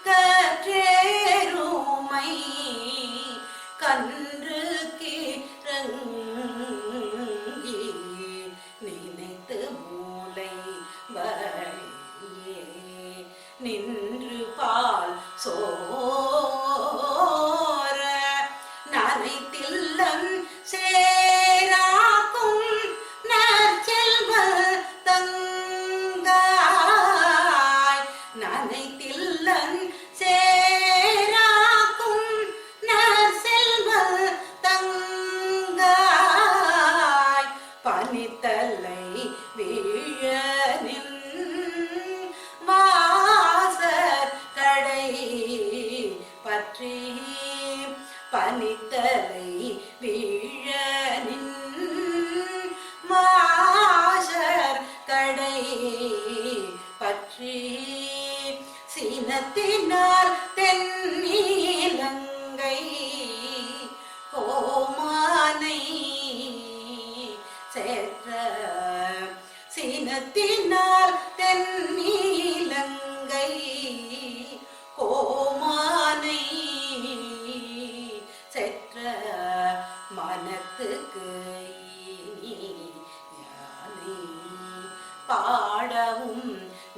கற்றேருமை கன்று கிறங்கி நினைத்து மூலை வழியே நின்று பால் சோர நனைத்தில்லன் சேராக்கும் நற்செல்வ தங்காய் நனைத்தில்லன் சேராக்கும் நற்செல்வ தங்காய் பனித்தலை வீழனின் வாசற் கடை பற்றி பனித்தலை வீழனின் மாசர் கடை பற்றி சினத்தினால் தென்னிலங்கை கோமானை சேற்ற சினத்தினால் தென்னிலங்கை கோமானை செற்ற மனத்துக்கு யானை பாடவும்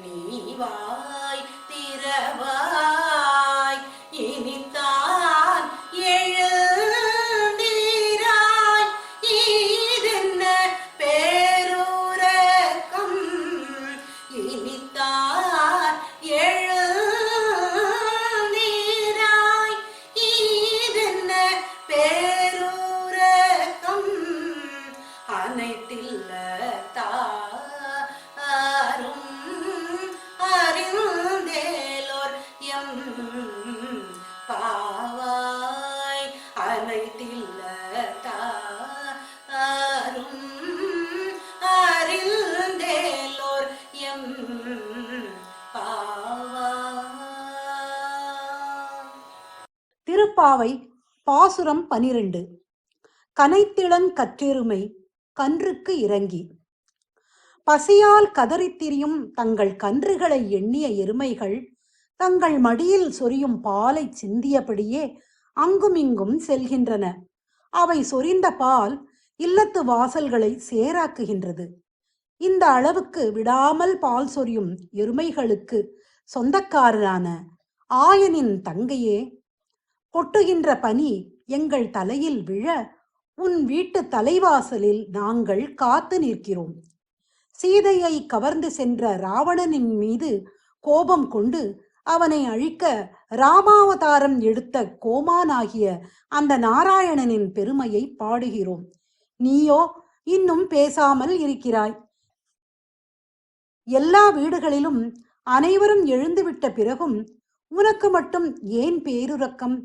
நீவாய் திறவாய் இனித்தான் எழுந்தீராய் இதென்ன பேருரக்கம் இனித்தான் எழுந்தீராய் இதென்ன பேருரக்கம் அனைத்தில்ல தாரும் அறிந்தேலோர் எம் பாவாய் அனைத்தில்ல தாரும் அறிந்தேலோர் எம் பாவாய். திருப்பாவை பாசுரம் 12. கனைத்திளன் கற்றெருமை கன்றுக்கு இறங்கி. பசியால் கதறித்திரியும் தங்கள் கன்றுகளை எண்ணிய எருமைகள் தங்கள் மடியில் சொரியும் பாலை சிந்தியபடியே அங்குமிங்கும் செல்கின்றன. அவை சொரிந்த பால் இல்லத்து வாசல்களை சேராக்குகின்றது. இந்த அளவுக்கு விடாமல் பால் சொரியும் எருமைகளுக்கு சொந்தக்காரரான ஆயனின் தங்கையே, கொட்டுகின்ற பனி எங்கள் தலையில் விழ உன் வீட்டு தலைவாசலில் நாங்கள் காத்து நிற்கிறோம். சீதையை கவர்ந்து சென்ற ராவணனின் மீது கோபம் கொண்டு அவனை அழிக்க ராமாவதாரம் எடுத்த கோமானாகிய அந்த நாராயணனின் பெருமையை பாடுகிறோம். நீயோ இன்னும் பேசாமல் இருக்கிறாய். எல்லா வீடுகளிலும் அனைவரும் எழுந்துவிட்ட பிறகும் உனக்கு மட்டும் ஏன் பேருறக்கம்?